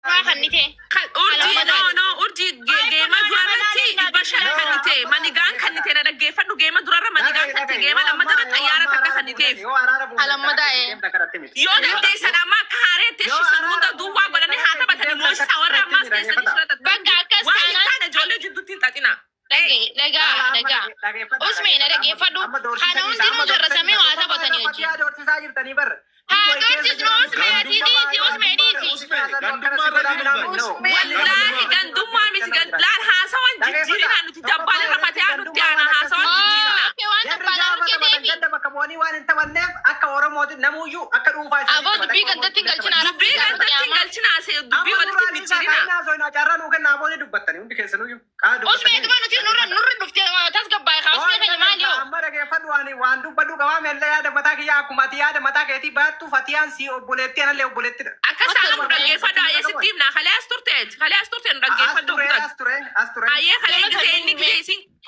ما خنيته urji geema durarratti bashar kannite manigaan kannite na dhaggeeffadhu geema durarra manigaan kannite geema lammatarra xayyaara takka kanniteef yoo dandeessan amma akka haareetti shisan hunda duwwaa godhanii haa taphatanii mooshisa warra ammaas keessanii sirata bakka akkas waan kana ijoollee jidduutti hin xaxina laga usmeen dhaggeeffadhu kana hundinuu jarrasamee waa taphatanii wajjin wallahi gandummaa miti laal haasawan jijjiirina nuti dabbaale rafatee nuti ana haasawan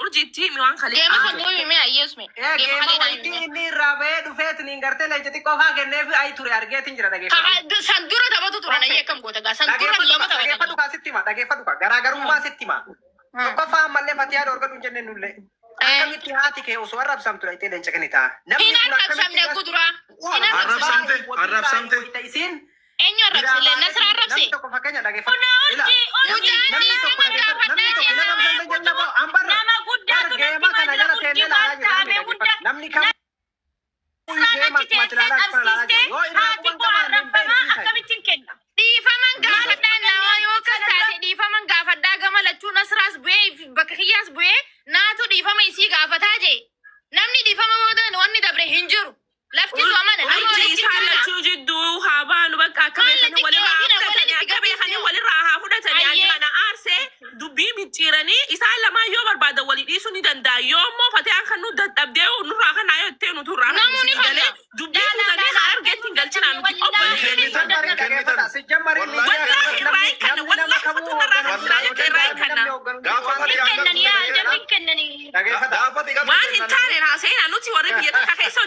urjiti mi wan khale geema samuui me ayesme geema ini rabe dufet ningarte lejati ko ha genne fi ay ture argetin jira dage sandura tabatu turana yekam gota ga sandura lama dage fadu ka sittima dage fadu ka garaagarummaa sittima ko fa malle fatiya dorga dun jenne nulle akamitti haati ke uso arab samtu lay telen chakanita namni kun akkamne gudura arab samte isin enyo rabse le nasra rabse to ko fakanya dage fadu namni kam dhiifaman gaafadhaa namaa yoo kas taate dhiifaman gaafadhaa gama lachuu nasraas bu'ee bakka kiyyaas bu'ee naatu dhiifama isii gaafataa jee namni dhiifama moodan wanni dabre hin jiru lafti soomana urji isaan lachuu jidduu haa baanu bakka akka beekanii walirraa haa fudhatanii ani kana aarsee dubbii micciiranii isaan lamaan yoo barbaadan walii dhiisuu ni danda'a yoo immoo fatiyaan kan nu dadhabdee nurraa kanaa yoo ittee nutu irraa galee dubbii kutanii haa argeetti hin galchinaa nuti waan hin taane haasa'inaa nuti warri biyya takka keessa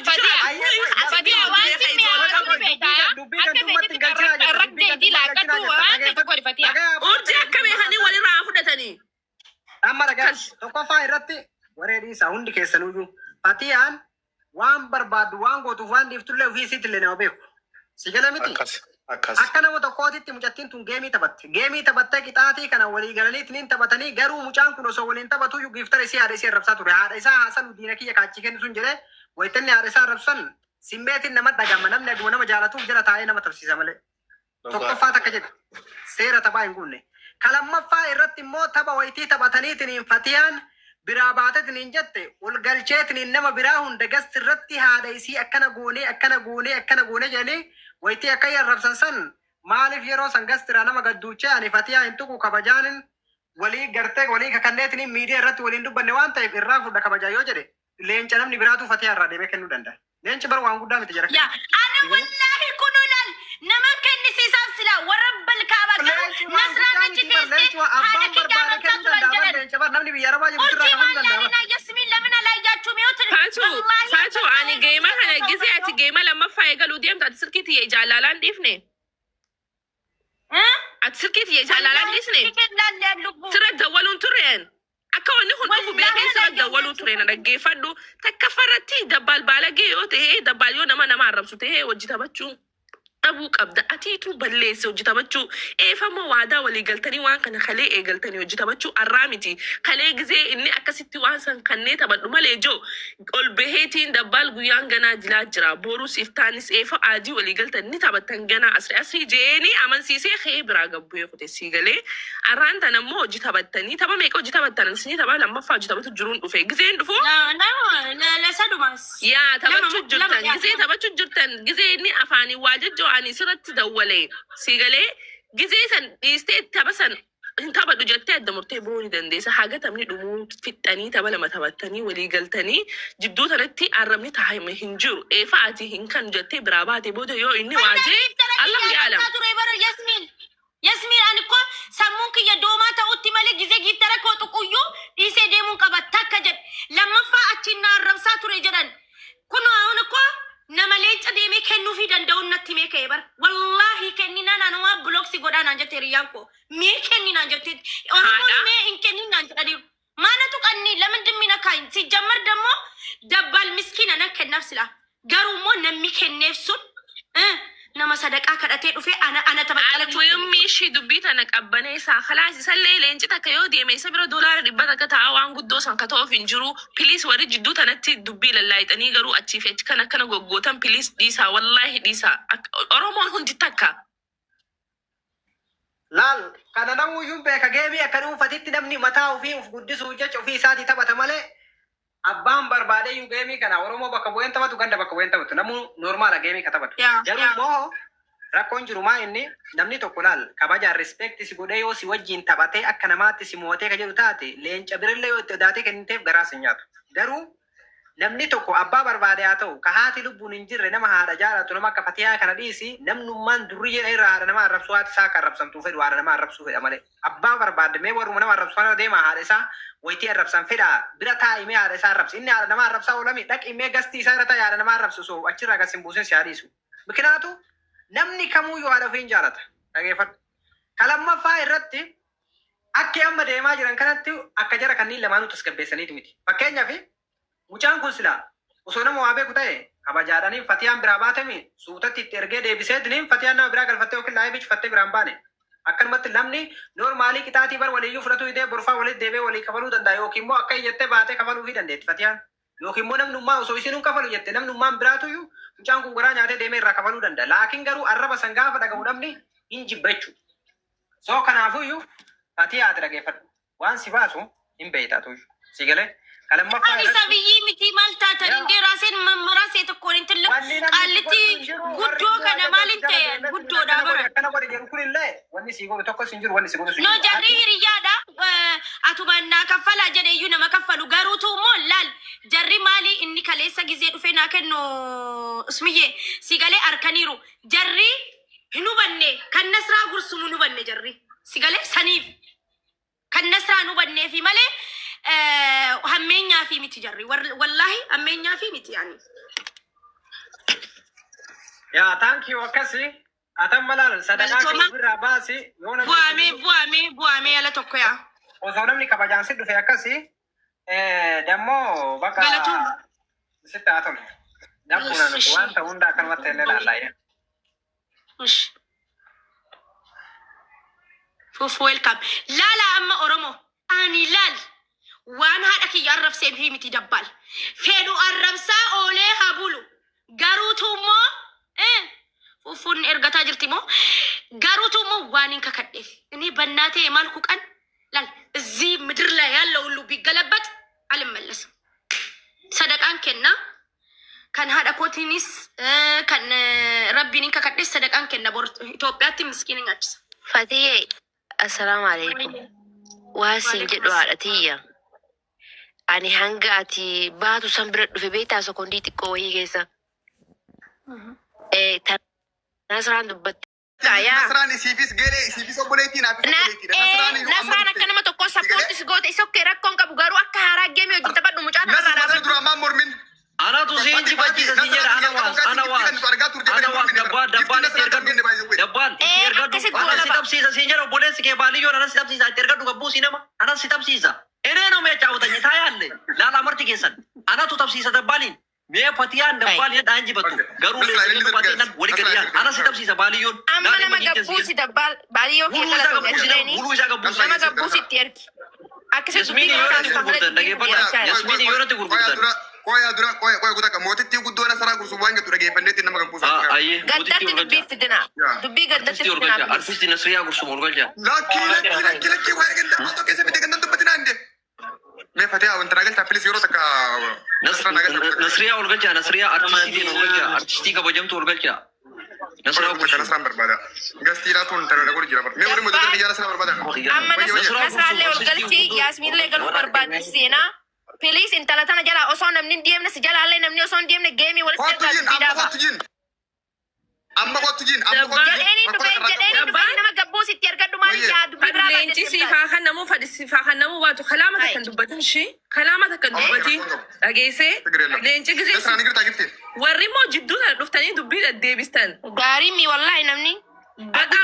urji akka beekanii walirraa fudhatanii amma daga tokkoffaa irratti wareedii isaa hundi keessanuyyuu fatiyaan waan barbaadu waan gootuuf waan dhiiftullee ofii isiitillee nama beeku si gala miti akka nama tokkootitti mucattiin tun geemii taphattee qixaatii kana walii galaniitiin taphatanii garuu mucaan kun osoo waliin taphatuyyuu giftara isii haadha isii arrabsaa ture haadha isaa haasan diina kiyya kaachii kennu sun jedhee waytanni haadha isaa arrabsan simmeetiin nama dhagama namni aguma nama jaalatuuf jala taa'ee nama tabsiisa malee tokkoffaa takka jedhe seera taphaa hin guunne kalammaffaa irratti immoo tapha waytii taphataniitiin fatiyaan biraa baatetiin jette ol galcheetiin nama biraa hunda gasti irratti haadha isii akkana goonee jedhanii waytii akka arrabsan san maaliif yeroo san gastira nama gadduuchee ani fatiyaa hin tuqu kabajaanin walii gartee walii kakanneetiin miidiyaa irratti waliin dubbanne waan ta'eef irraa fudha kabajaa yoo jedhe leenca namni biraatu fatiyaa irraa deemee kennuu danda'a. Leenci bar waan guddaa miti jira. Ya, ani wallahi kununan nama kennisiisaaf sila warabbal kaaba nasraan jiteeste haadha kiyyaa rabsaa turan jedhan. Leenci bar namni biyya rabaa jiru sirraa kafaluu danda'a. Yasmiin lamina laayyachuu mi'ootu. Faatu ani geema kana gisee ati geema lammaffaa eegaluu deemtu ati sirkii tiyye jaalalaan dhiifne. Ati sirkii tiyye jaalalaan dhiisne. Sirra dawwaluun tureen. Akka wanni hundufu beekee sirra dawwaluu tureen dhaggeeffadhu takka farratti dabbal baalagee yoo ta'e dabbal yoo nama arrabsu ta'e hojii taphachuu dhabuu qabda atiitu balleesse hojii taphachuu eefama waadaa walii galtanii waan kana kalee eegaltanii hojii taphachuu arraa miti kalee gizee inni akkasitti waan san kannee taphadhu malee joo ol baheetiin dabbal guyyaan ganaa jilaa jira boruu siiftaanis eefa aadii walii galtan ni taphattan ganaa asii jeeni amansiisee kee biraa gabbu'ee kute sii galee arraan tan ammoo hojii taphattanii tapha meeqa hojii taphattan isinii tapha lammaffaa hojii taphatu jiruun dhufe gizeen dhufu yaa taphachuu jirtan gizee taphachuu jirtan gizee inni afaanii waa jejjoo ani sirratti dawwalee si galee gizee san dhiistee tapha san taphadhu jettee adda murtee booni dandeessa haga tamni dhumuu fixxanii tapha lama taphattanii walii galtanii jidduu tanatti arrabni taa'ime hin jiru eefa ati hin kan jettee biraa baatee booda yoo inni waajee Allah yaalam. Yasmiin ani ko sammuun kiyya doomaa ta'utti malee gizee giftara koo tuquyyuu dhiisee deemuun qaba takka jedhe lammaffaa achiin na arrabsaa ture jedhan kun hauna ko nama leenca deemee kennuufii danda'uun natti mee ka'e bara wallahi kennina nanumaa blooksi godhan naan jettee riyyaan koo mee kenni naan jettee oromoon mee hin kennin naan jedhaniiru maanatu qanni lamandin mina kaayin si jammar dammo dabbal miskiina nan kennaaf sila garuu immoo namni kenneef sun nama sadaqaa kadhatee dhufe ana tabaqqalachuu Almuhimmi dubbii tana qabbaneessaa khalaas isallee leenci takka yoo deeme isa bira doolaara 100 takka ta'a waan guddoo san ka ta'uuf hin jiru piliis warri jidduu tanatti dubbii lallaayixanii garuu achii fi achi kan akkana goggootan piliis dhiisaa wallaahi dhiisaa oromoon hundi takka. Laal kana namuyyuu beeka geemii akka dhuunfatitti namni mataa ofii uf guddisuu jecha ofii isaatii taphata malee abbaan barbaade iyyuu geemii kana oromoo bakka bu'een taphatu ganda bakka bu'een taphatu namuu normaala geemii ka taphatu. Jaruu immoo rakkoon jiru maa inni namni tokko laal kabajaan rispeekti si godhee yoo si wajjin taphatee akka namaatti si mootee ka jedhu taate leenca birillee yoo itti odaatee kenniteef garaa si nyaatu. Garuu namni tokko abbaa barbaade haa ta'u ka haati lubbuun hin jirre nama haadha jaalatu nama akka Fatiyaa kana dhiisi namnummaan durri jedha irraa haadha nama arrabsuu haati isaa akka arrabsamtuu fedhu haadha nama arrabsuu fedha malee abbaa barbaade mee warruma nama arrabsu kana deema haadha isaa wayitii arrabsan fedha bira taa'imee haadha isaa arrabsi inni haadha nama arrabsaa oolami dhaqimee gastii isaa irra taa'e haadha nama arrabsu soo achirraa gas hin buusin si haadhiisu mikinaatu namni kamuu yoo haadha ofiin jaalata dhageeffadhu kalammaffaa irratti akki amma deemaa jiran kanatti akka jara kanneen lamaanuu tasgabbeessaniiti miti fakkeenyaaf mucaan kun sila osoo nama waa beeku ta'e kabajaadhaniif Fatiyaan biraa baatame suutatti itti ergee deebiseetiniin Fatiyaan nama biraa galfattee yookiin laayee bichifattee biraan baane akkanumatti namni noormaalii qixaatii bar waliyyuu fudhatu idee borfaa walitti deebee walii kafaluu danda'a yookiin immoo akka iyyattee baatee kafaluu fi dandeetti Fatiyaan yookiin immoo namnummaa osoo isinuun kafalu jette namnummaan biraatuyyuu mucaan kun garaa nyaatee deemee irraa kafaluu danda'a laakiin garuu arraba san gaafa dhagahu namni hin jibbachu soo kanaafuyyuu Fatiyaati dhageeffadhu waan si baasu hin beeytaatuyyuu si galee Ani sabiyyi miti maal taatan indee raaseen mammarasee tokkoon hin tillu qaallitti guddoo kana maaliin ta'e guddoodha bara. Kana godhe jedhu kunillee wanni si godhu tokkos hin jiru wanni si godhu sun. No jarri hiriyyaadha atubannaa kaffalaa jedhe iyyuu nama kaffalu garuutu immoo laal jarri maali inni kaleessa gizee dhufee naa kennu ismiyyee si galee arkaniiru jarri hin hubanne kan nasraa gursumu hin hubanne jarri si galee saniif kan nasraa hin hubanneefi malee. Hammeenyaa fi miti jarri wallahi hammeenyaa fi miti yani. Yaa thank you akkasi atan malal sadaqaa birraa baasi yoo namni bu'aamee ala tokko yaa. Osoo namni kabajaan si dhufe akkasi dammoo bakka sitti haa tolu. Dabbunan wanta hundaa kanumatti illee laallaaye. Fuuf welcome. Laala amma Oromoo ani laal. Waan haadha kiyya arrabsee fi miti dabbal fedhu arrabsaa oolee habulu garuutu immoo fufuun ergataa jirti immoo garuutu immoo waan hin kakadheef inni bannaa ta'e maal kuqan laal እዚህ ምድር ላይ ያለው ሁሉ ቢገለበጥ አልመለስም ሰደቃን kenna kan haadha kootiinis kan rabbiin kakadhees sadaqaan kenna bor Itoophiyaatti miskiin nyaachisa. Fatiyee assalaamu alaykum waasin jedhu haadhatiyya. Ani hanga ati baatu san bira dhufe beektaa sekondii xiqqoo wayii keessa. Nasraan dubbatte. Nasraan isiifis geelee isiifis obboleettii naaf Nasraan akka nama tokko sappoortis goote isa okkee rakkoon qabu garuu akka haaraa geemee hojii taphadhu mucaan irraa Nasraan dura ammaan mormin. Ana tu sinji bachi sinjera ana was dabbaan ergadu ana sitabsiisa sinjera obboleessi kee baaliyoon ana sitabsiisa itti ergadu gabbuu sinema ana sitabsiisa enee no mee caawutanye taayalle laala amarti keessan ana tu tabsiisa dabbaaliin mee Fatiyaan dabbaaliin dhaan jibattu garuu leessu Fatiyaan wali gadiyaan ana sitabsiisa baaliyoon amma nama gabbuusi dabbaal baaliyoo kee kala bulu isa gabbuusi nama gabbuusi itti ergi akkasii Yasmiini yoonatti gurgurtan dhageeffata Yasmiini yoonatti gurgurtan Koya dura koya gudaka motitti guddoo Nasraa gursu waan jettu dhageeffanneetti nama kan buusa. Ayyee gaddatti dubbiitti dina dubbii gaddatti dina artisti Nasriyaa gursu morgalcha. Lakki waa ganda moto keessa bite ganda dubbatina ande. Mee Fatiyaa wanta nagalcha filis yeroo takka Nasriyaa olgalcha Nasriyaa artistii olgalcha artistii kabajamtu olgalcha. Nasriyaa gursu Nasraan barbaada. Gastiidhaa tun tana dhagoo jira bar. Mee warri moto tarbiyaa Nasraa barbaada. amma Nasraallee olgalchi Yaasmiinlee galuu barbaaddi seenaa. Please intala tana jala osoo namni deemne si jala allee namni osoo deemne geemii walitti ergaa amma jedheeni dhufee nama gabbuu sitti ergadhu maali yaa dubbii biraa leenci siifaa kan namuu fadhi siifaa kan namuu baatu kalaama takkan dubbatin shi kalaama takkan dubbati dhageessee leenci gisee warri immoo jidduu tana dhuftanii dubbii deddeebistan gaarii mi wallahi namni በጣም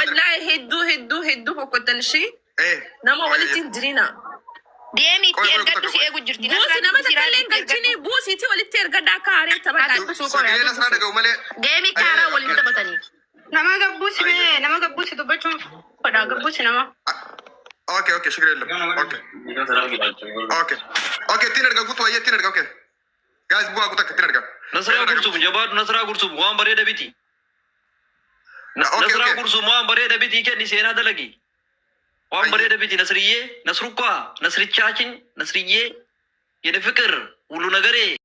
ወላሂ ሄዱ ፎቆተን እሺ ነማ ወልቲን ድሪና Deemi itti ergadhu si eegu jirti. buusi nama takkailleen galchini buusiiti walitti ergadhaa akka haaree taphataa Sagalee sana dhaga'u malee. Deemi kaaraa waliin taphatanii. Nama gabbuusi mee nama gabbuusi dubbachuun fodhaa gabbuusi nama. Okay, shukran illa. Okay, ittiin erga guutuu wayyee ittiin erga. Okay. Guys, bu'aa guutaa ittiin erga. Nasraa Gursum jabaadhu Nasraa Gursum waan bareeda biti. Nasraa Gursum waan bareeda biti kenni seenaa dalagi. waan bareeda biti Nasriyyee Nasruqa Nasrichaachin Nasriyyee የፍቅር ሁሉ ነገሬ